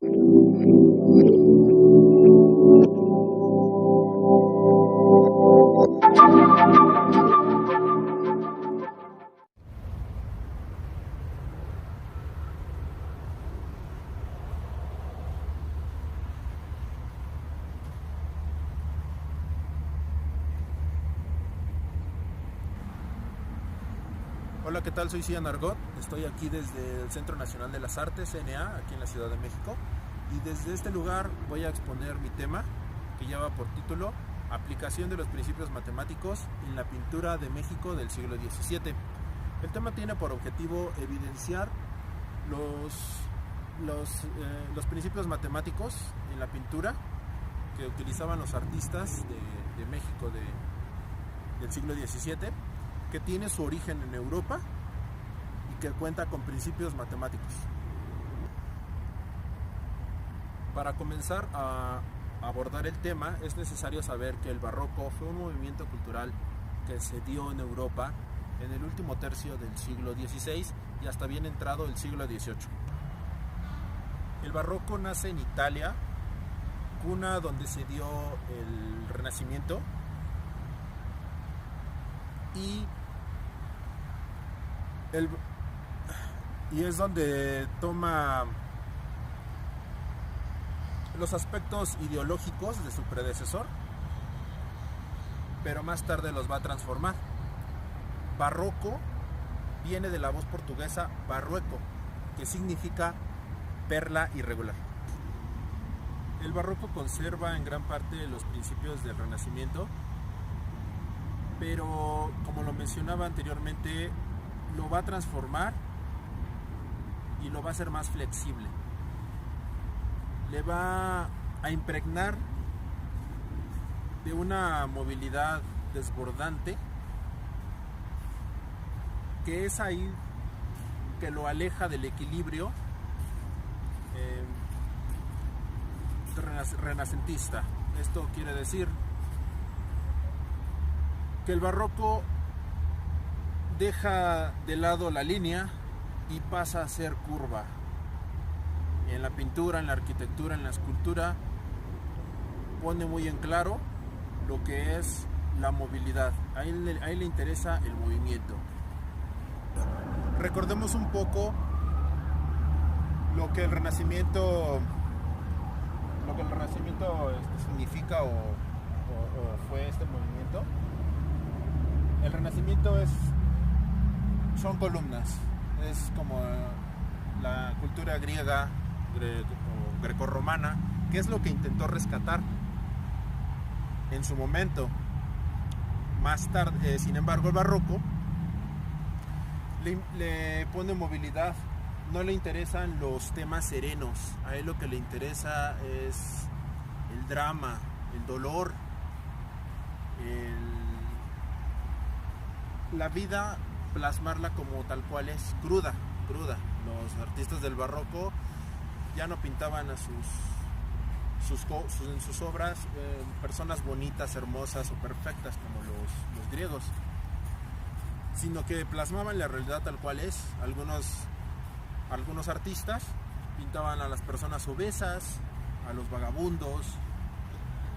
Hola, ¿qué tal? Soy Cian Argot, estoy aquí desde el Centro Nacional de las Artes, CNA, aquí en la Ciudad de México, y desde este lugar voy a exponer mi tema, que lleva por título Aplicación de los principios matemáticos en la pintura de México del siglo XVII. El tema tiene por objetivo evidenciar los principios matemáticos en la pintura que utilizaban los artistas de México del siglo XVII, que tiene su origen en Europa y que cuenta con principios matemáticos. Para comenzar a abordar el tema, es necesario saber que el barroco fue un movimiento cultural que se dio en Europa en el último tercio del siglo XVI y hasta bien entrado el siglo XVIII. El barroco nace en Italia, cuna donde se dio el Renacimiento, y es donde toma los aspectos ideológicos de su predecesor, pero más tarde los va a transformar. Barroco viene de la voz portuguesa barrueco, que significa perla irregular. El barroco conserva en gran parte los principios del Renacimiento, pero como lo mencionaba anteriormente, lo va a transformar y lo va a hacer más flexible. Le va a impregnar de una movilidad desbordante, que es ahí que lo aleja del equilibrio renacentista. Esto quiere decir que el barroco deja de lado la línea y pasa a ser curva. En la pintura, en la arquitectura, en la escultura, pone muy en claro lo que es la movilidad. Ahí le interesa el movimiento. Recordemos un poco lo que el Renacimiento significa o fue este movimiento. El Renacimiento son columnas, es como la cultura griega o grecorromana, que es lo que intentó rescatar en su momento. Más tarde, sin embargo, el barroco le pone movilidad, no le interesan los temas serenos, a él lo que le interesa es el drama, el dolor, la vida, plasmarla como tal cual es, cruda. Los artistas del barroco ya no pintaban en sus obras personas bonitas, hermosas o perfectas como los griegos, sino que plasmaban la realidad tal cual es. Algunos artistas pintaban a las personas obesas, a los vagabundos,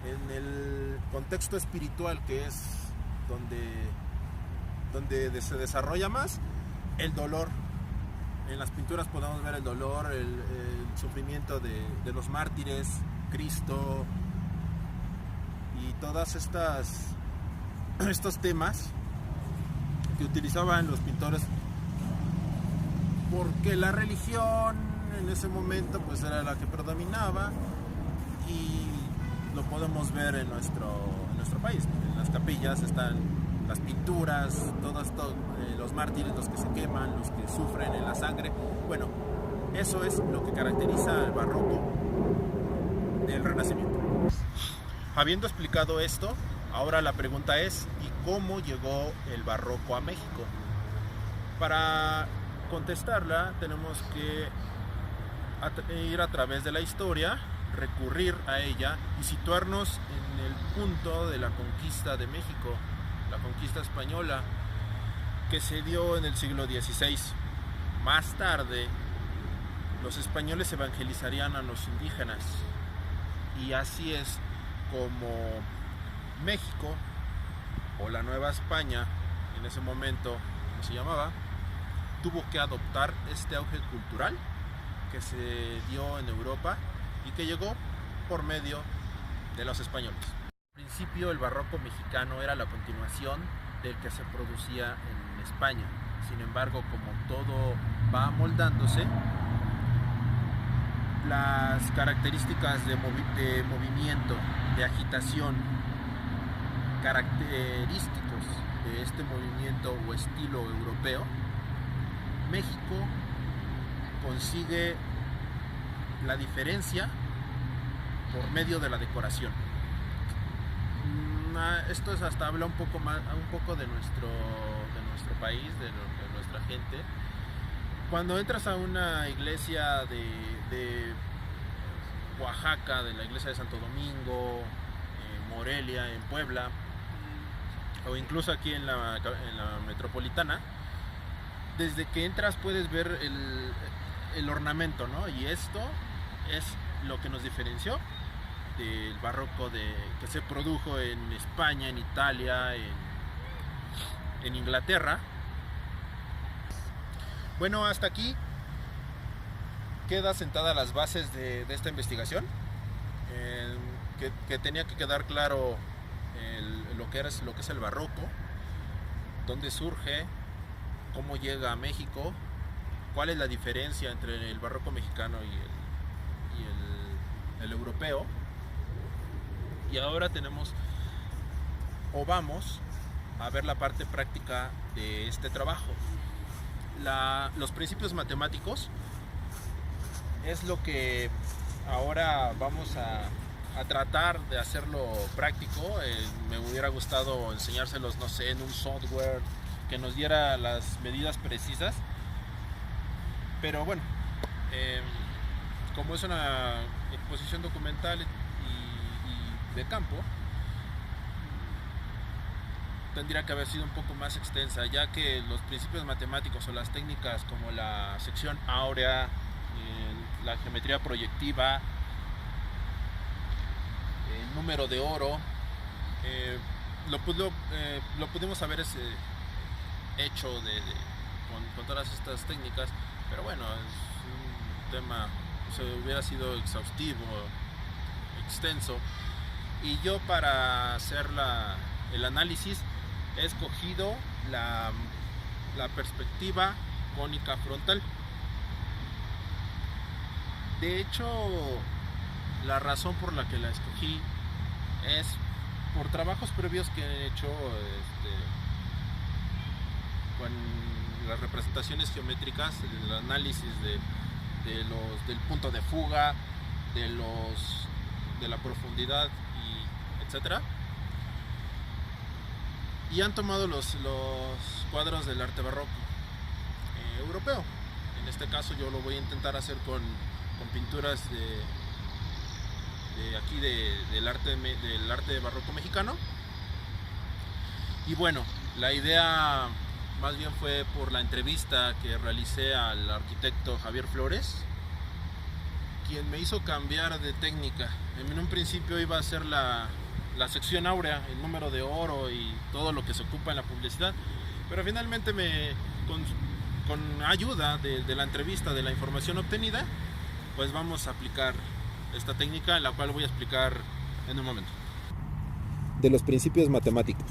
en el contexto espiritual, que es donde se desarrolla más el dolor. En las pinturas podemos ver el dolor, el sufrimiento de los mártires, Cristo y todas estos temas que utilizaban los pintores, porque la religión en ese momento pues era la que predominaba, y lo podemos ver en nuestro país. En las capillas están las pinturas, todos los mártires, los que se queman, los que sufren en la sangre. Bueno, eso es lo que caracteriza al barroco del Renacimiento. Habiendo explicado esto, ahora la pregunta es: ¿y cómo llegó el barroco a México? Para contestarla tenemos que ir a través de la historia, recurrir a ella y situarnos en el punto de la conquista de México, la conquista española, que se dio en el siglo XVI. Más tarde, los españoles evangelizarían a los indígenas, y así es como México, o la Nueva España en ese momento, como se llamaba, tuvo que adoptar este auge cultural que se dio en Europa y que llegó por medio de los españoles. Al principio el barroco mexicano era la continuación del que se producía en España. Sin embargo, como todo va moldándose, las características de movimiento, de agitación, característicos de este movimiento o estilo europeo, México consigue la diferencia por medio de la decoración. Esto es hasta habla un poco de nuestro país, de nuestra gente. Cuando entras a una iglesia de Oaxaca, de la iglesia de Santo Domingo, en Morelia, en Puebla, o incluso aquí en la metropolitana, desde que entras puedes ver el ornamento, ¿no? Y esto es lo que nos diferenció del barroco que se produjo en España, en Italia, en Inglaterra. Bueno, hasta aquí queda sentadas las bases de esta investigación, que tenía que quedar claro lo que es el barroco, dónde surge, cómo llega a México, cuál es la diferencia entre el barroco mexicano y el europeo. Y ahora vamos a ver la parte práctica de este trabajo. Los principios matemáticos es lo que ahora vamos a tratar de hacerlo práctico. Me hubiera gustado enseñárselos, no sé, en un software que nos diera las medidas precisas, pero bueno, como es una exposición documental y de campo, tendría que haber sido un poco más extensa, ya que los principios matemáticos o las técnicas como la sección áurea, la geometría proyectiva, el número de oro, lo pudimos haber hecho con todas estas técnicas, pero bueno, es un tema, hubiera sido exhaustivo, extenso, y yo para hacer el análisis he escogido la perspectiva cónica frontal. De hecho, la razón por la que la escogí es por trabajos previos que he hecho con las representaciones geométricas, el análisis del punto de fuga, de la profundidad, etcétera. Y han tomado los cuadros del arte barroco europeo. En este caso yo lo voy a intentar hacer con pinturas del arte barroco mexicano. Y bueno, la idea más bien fue por la entrevista que realicé al arquitecto Javier Flores, quien me hizo cambiar de técnica. En un principio iba a ser la sección áurea, el número de oro y todo lo que se ocupa en la publicidad, pero finalmente con ayuda de la entrevista, de la información obtenida, pues vamos a aplicar esta técnica, la cual voy a explicar en un momento. De los principios matemáticos.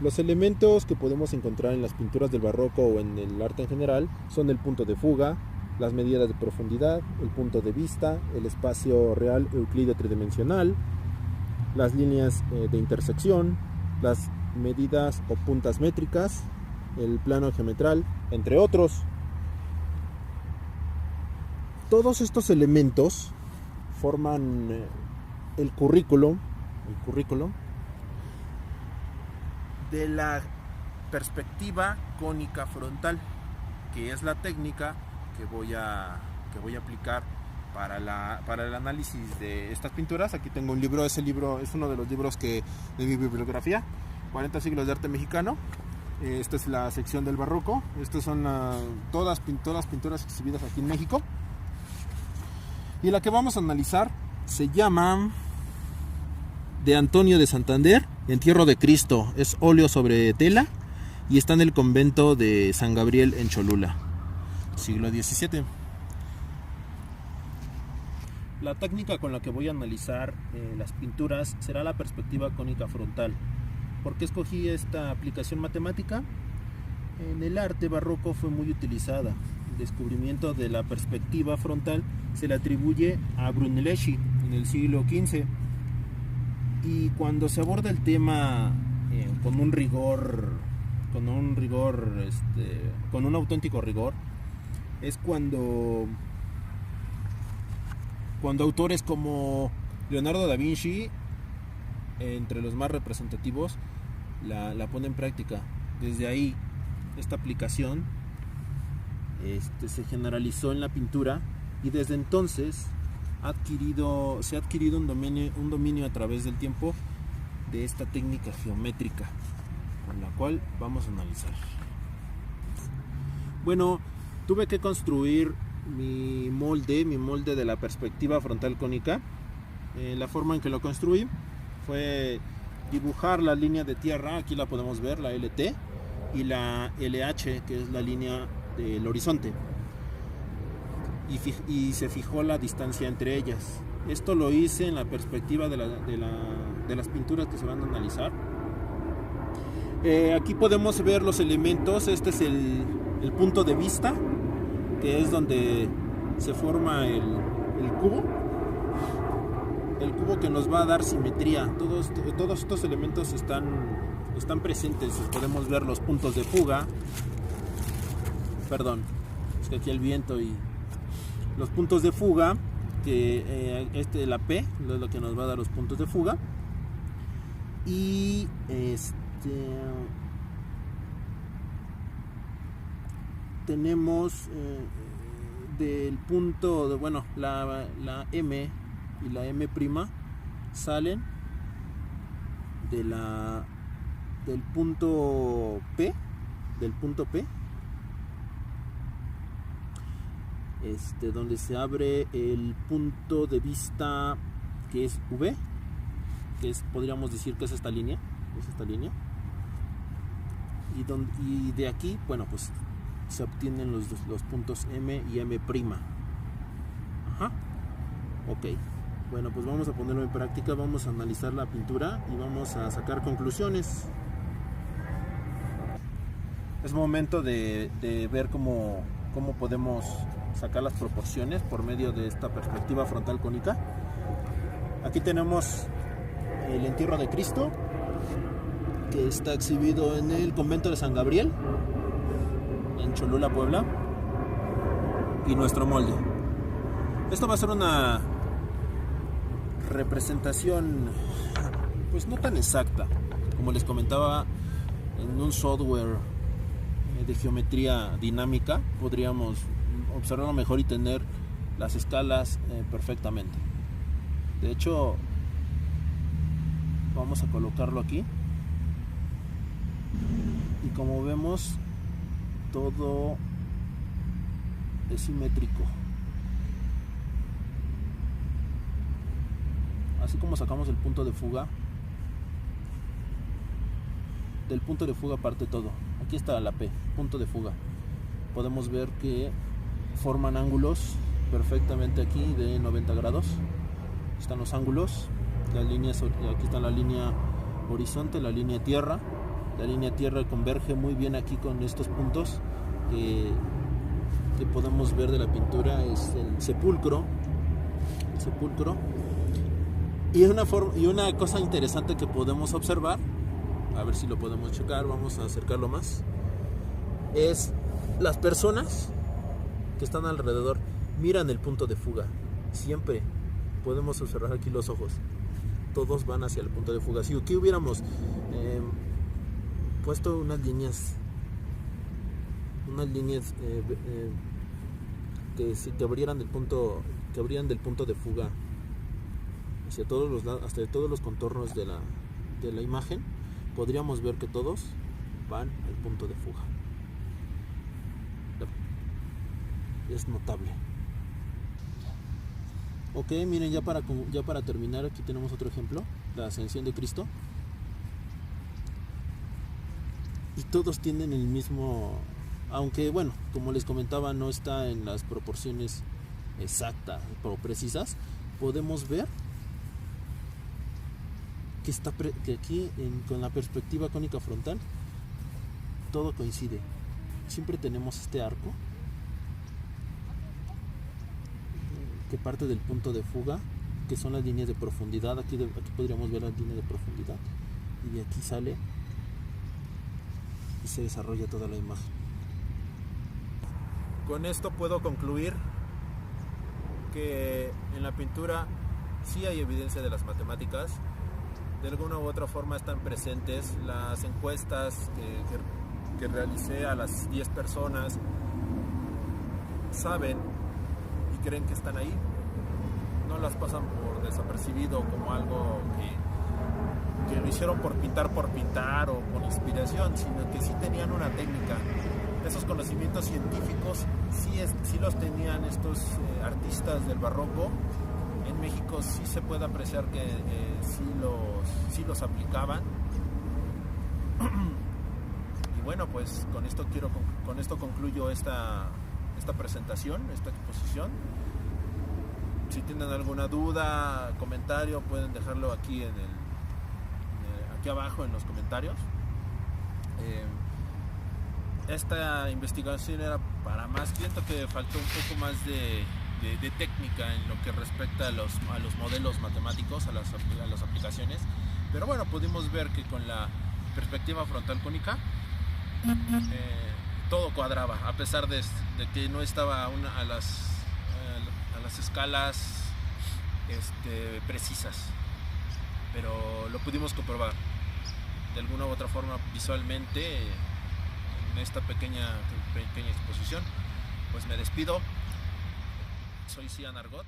Los elementos que podemos encontrar en las pinturas del barroco o en el arte en general son el punto de fuga, las medidas de profundidad, el punto de vista, el espacio real euclídeo tridimensional, las líneas de intersección, las medidas o puntas métricas, el plano geometral, entre otros. Todos estos elementos forman el currículo de la perspectiva cónica frontal, que es la técnica que voy a aplicar para el análisis de estas pinturas. Aquí tengo un libro, ese libro es uno de los libros de mi bibliografía, 40 siglos de arte mexicano, Esta es la sección del barroco. Estas son todas las pinturas exhibidas aquí en México. Y la que vamos a analizar se llama de Antonio de Santander, Entierro de Cristo. Es óleo sobre tela y está en el convento de San Gabriel en Cholula, siglo XVII. La técnica con la que voy a analizar las pinturas será la perspectiva cónica frontal. ¿Por qué escogí esta aplicación matemática? En el arte barroco fue muy utilizada. El descubrimiento de la perspectiva frontal se le atribuye a Brunelleschi en el siglo XV. Y cuando se aborda el tema con un auténtico rigor, es cuando autores como Leonardo da Vinci, entre los más representativos, la pone en práctica. Desde ahí esta aplicación se generalizó en la pintura y desde entonces se ha adquirido un dominio a través del tiempo de esta técnica geométrica, con la cual vamos a analizar. Bueno, tuve que construir mi molde de la perspectiva frontal cónica. La forma en que lo construí fue dibujar la línea de tierra, aquí la podemos ver, la LT, y la LH, que es la línea del horizonte, y se fijó la distancia entre ellas. Esto lo hice en la perspectiva de las pinturas que se van a analizar. Aquí podemos ver los elementos. Este es el punto de vista, que es donde se forma el cubo. El cubo que nos va a dar simetría. Todos estos elementos están presentes. Podemos ver los puntos de fuga. Perdón, es que aquí el viento y los puntos de fuga, que la P es lo que nos va a dar los puntos de fuga. Y tenemos del punto la M y la M' salen del punto P, donde se abre el punto de vista, que es V, podríamos decir que es esta línea, y de aquí, pues se obtienen los puntos M y M'. Ajá. Ok. Bueno, pues vamos a ponerlo en práctica, vamos a analizar la pintura y vamos a sacar conclusiones. Es momento de ver cómo podemos sacar las proporciones por medio de esta perspectiva frontal cónica. Aquí tenemos el Entierro de Cristo, que está exhibido en el convento de San Gabriel en Cholula, Puebla, y nuestro molde. Esto va a ser una representación pues no tan exacta, como les comentaba. En un software de geometría dinámica podríamos observarlo mejor y tener las escalas perfectamente. De hecho, vamos a colocarlo aquí y como vemos, todo es simétrico. Así como sacamos el punto de fuga, del punto de fuga parte todo. Aquí está la P, punto de fuga. Podemos ver que forman ángulos perfectamente aquí de 90 grados. Están los ángulos, aquí está la línea horizonte, la línea tierra. La línea tierra converge muy bien aquí con estos puntos que podemos ver de la pintura. Es el sepulcro. Y una cosa interesante que podemos observar, a ver si lo podemos checar, vamos a acercarlo más, es las personas que están alrededor miran el punto de fuga. Siempre podemos observar aquí los ojos, todos van hacia el punto de fuga. Si aquí hubiéramos puesto unas líneas que abrieran del punto de fuga hacia todos los contornos de la imagen, podríamos ver que todos van al punto de fuga. Es notable. Ok, miren, ya para terminar, aquí tenemos otro ejemplo, la ascensión de Cristo. Y todos tienen el mismo, aunque bueno, como les comentaba, no está en las proporciones exactas o precisas. Podemos ver que aquí con la perspectiva cónica frontal todo coincide. Siempre tenemos este arco que parte del punto de fuga, que son las líneas de profundidad. Aquí podríamos ver las líneas de profundidad, y de aquí sale y se desarrolla toda la imagen. Con esto puedo concluir que en la pintura sí hay evidencia de las matemáticas. De alguna u otra forma están presentes. Las encuestas que realicé a las 10 personas saben y creen que están ahí. No las pasan por desapercibido como algo que lo hicieron por pintar o por inspiración, sino que sí tenían una técnica. Esos conocimientos científicos sí los tenían estos artistas del barroco. En México sí se puede apreciar que sí los aplicaban. Y bueno, pues con esto concluyo esta presentación, esta exposición. Si tienen alguna duda, comentario, pueden dejarlo aquí aquí abajo en los comentarios. Esta investigación era para más. Siento que faltó un poco más de técnica en lo que respecta a los modelos matemáticos, a las aplicaciones, pero bueno, pudimos ver que con la perspectiva frontal cónica todo cuadraba, a pesar de que no estaba a las escalas precisas, pero lo pudimos comprobar de alguna u otra forma visualmente en esta pequeña exposición. Pues me despido. Soy Cian Argot.